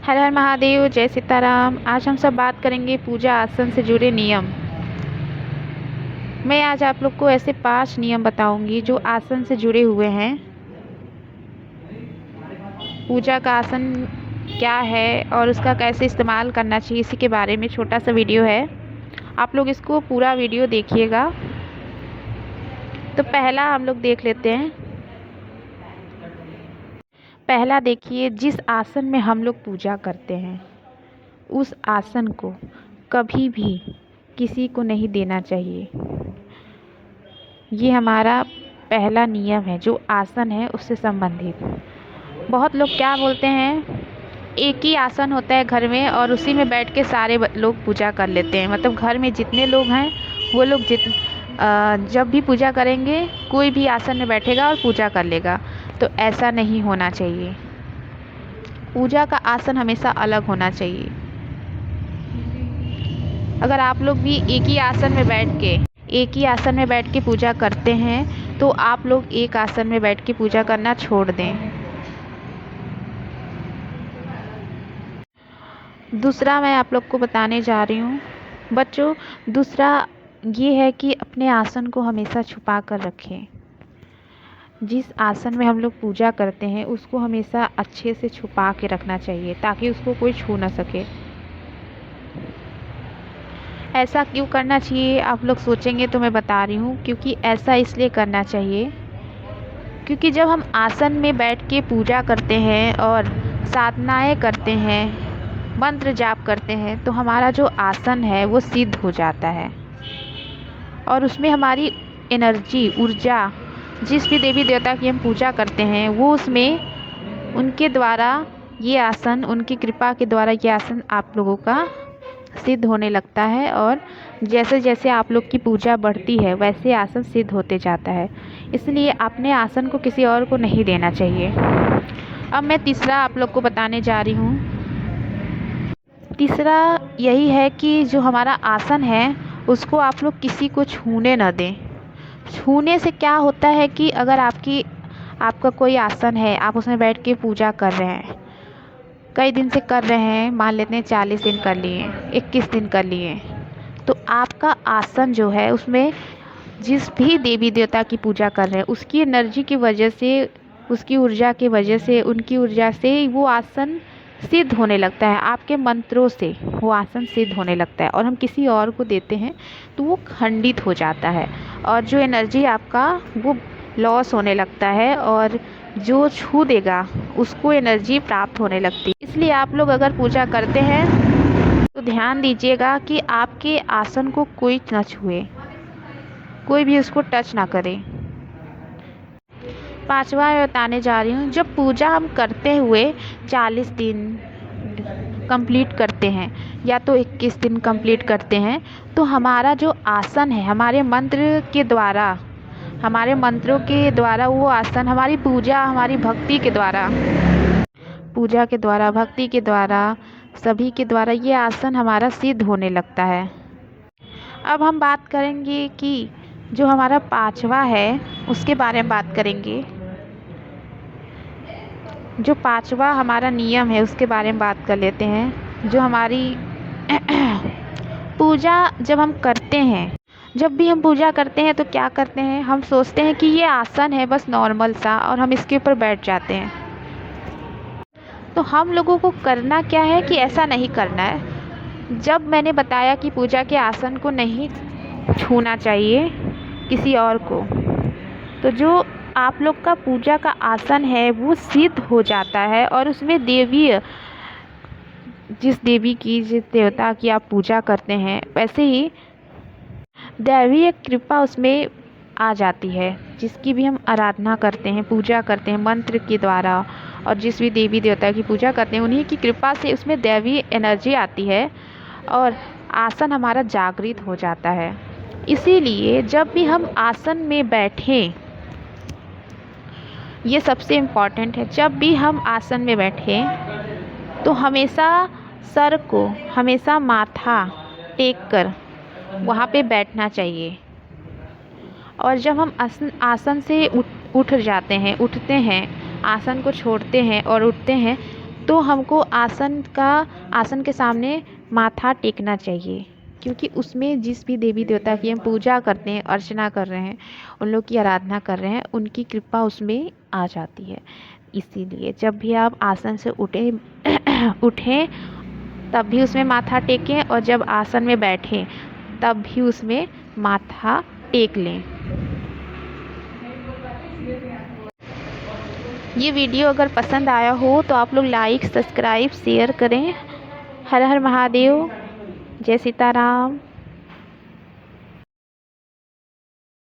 हर हर महादेव, जय सीताराम। आज हम सब बात करेंगे पूजा आसन से जुड़े नियम। मैं आज आप लोग को ऐसे 5 नियम बताऊंगी जो आसन से जुड़े हुए हैं। पूजा का आसन क्या है और उसका कैसे इस्तेमाल करना चाहिए, इसी के बारे में छोटा सा वीडियो है। आप लोग इसको पूरा वीडियो देखिएगा। तो पहला हम लोग देख लेते हैं। पहला देखिए, जिस आसन में हम लोग पूजा करते हैं उस आसन को कभी भी किसी को नहीं देना चाहिए। ये हमारा पहला नियम है जो आसन है उससे संबंधित। बहुत लोग क्या बोलते हैं, एक ही आसन होता है घर में और उसी में बैठ के सारे लोग पूजा कर लेते हैं। मतलब घर में जितने लोग हैं वो लोग जब भी पूजा करेंगे कोई भी आसन में बैठेगा और पूजा कर लेगा। तो ऐसा नहीं होना चाहिए। पूजा का आसन हमेशा अलग होना चाहिए। अगर आप लोग भी एक ही आसन में बैठ के पूजा करते हैं तो आप लोग एक आसन में बैठ के पूजा करना छोड़ दें। दूसरा मैं आप लोग को बताने जा रही हूँ बच्चों। दूसरा ये है कि अपने आसन को हमेशा छुपा कर रखें। जिस आसन में हम लोग पूजा करते हैं उसको हमेशा अच्छे से छुपा के रखना चाहिए ताकि उसको कोई छू ना सके। ऐसा क्यों करना चाहिए आप लोग सोचेंगे तो मैं बता रही हूँ, क्योंकि ऐसा इसलिए करना चाहिए क्योंकि जब हम आसन में बैठ के पूजा करते हैं और साधनाएँ करते हैं, मंत्र जाप करते हैं, तो हमारा जो आसन है वो सिद्ध हो जाता है और उसमें हमारी एनर्जी, ऊर्जा, जिस भी देवी देवता की हम पूजा करते हैं वो उसमें उनके द्वारा ये आसन, उनकी कृपा के द्वारा ये आसन आप लोगों का सिद्ध होने लगता है। और जैसे जैसे आप लोग की पूजा बढ़ती है वैसे आसन सिद्ध होते जाता है। इसलिए अपने आसन को किसी और को नहीं देना चाहिए। अब मैं तीसरा आप लोग को बताने जा रही हूँ। तीसरा यही है कि जो हमारा आसन है उसको आप लोग किसी को छूने न दें। छूने से क्या होता है कि अगर आपका कोई आसन है, आप उसमें बैठ के पूजा कर रहे हैं, कई दिन से कर रहे हैं, मान लेते हैं 40 दिन कर लिए, 21 दिन कर लिए, तो आपका आसन जो है उसमें जिस भी देवी देवता की पूजा कर रहे हैं उसकी एनर्जी की वजह से, उसकी ऊर्जा की वजह से, उनकी ऊर्जा से वो आसन सिद्ध होने लगता है। आपके मंत्रों से वो आसन सिद्ध होने लगता है और हम किसी और को देते हैं तो वो खंडित हो जाता है और जो एनर्जी आपका वो लॉस होने लगता है और जो छू देगा उसको एनर्जी प्राप्त होने लगती है। इसलिए आप लोग अगर पूजा करते हैं तो ध्यान दीजिएगा कि आपके आसन को कोई न छुए, कोई भी उसको टच ना करे। पांचवा मैं बताने जा रही हूँ, जब पूजा हम करते हुए 40 दिन कंप्लीट करते हैं या तो 21 दिन कंप्लीट करते हैं तो हमारा जो आसन है हमारे मंत्रों के द्वारा वो आसन हमारी पूजा, हमारी भक्ति के द्वारा सभी के द्वारा ये आसन हमारा सिद्ध होने लगता है। अब हम बात करेंगे कि जो हमारा 5वां है उसके बारे में बात करेंगे। जो 5वां हमारा नियम है उसके बारे में बात कर लेते हैं। जो हमारी पूजा जब हम करते हैं, जब भी हम पूजा करते हैं तो क्या करते हैं, हम सोचते हैं कि ये आसन है बस नॉर्मल सा और हम इसके ऊपर बैठ जाते हैं। तो हम लोगों को करना क्या है कि ऐसा नहीं करना है। जब मैंने बताया कि पूजा के आसन को नहीं छूना चाहिए किसी और को, तो जो आप लोग का पूजा का आसन है वो सिद्ध हो जाता है और उसमें जिस देवता की आप पूजा करते हैं वैसे ही दैवीय कृपा उसमें आ जाती है। जिसकी भी हम आराधना करते हैं, पूजा करते हैं मंत्र के द्वारा, और जिस भी देवी देवता की पूजा करते हैं उन्हीं की कृपा से उसमें दैवीय एनर्जी आती है और आसन हमारा जागृत हो जाता है। इसीलिए जब भी हम आसन में बैठें, ये सबसे इम्पॉर्टेंट है, जब भी हम आसन में बैठें तो हमेशा माथा टेक कर वहाँ पे बैठना चाहिए। और जब हम आसन से उठते हैं, आसन को छोड़ते हैं और उठते हैं तो हमको आसन के सामने माथा टेकना चाहिए, क्योंकि उसमें जिस भी देवी देवता की हम पूजा करते हैं, अर्चना कर रहे हैं, उन लोग की आराधना कर रहे हैं, उनकी कृपा उसमें आ जाती है। इसीलिए जब भी आप आसन से उठें तब भी उसमें माथा टेकें, और जब आसन में बैठें तब भी उसमें माथा टेक लें। ये वीडियो अगर पसंद आया हो तो आप लोग लाइक, सब्सक्राइब, शेयर करें। हर हर महादेव, जय सीताराम।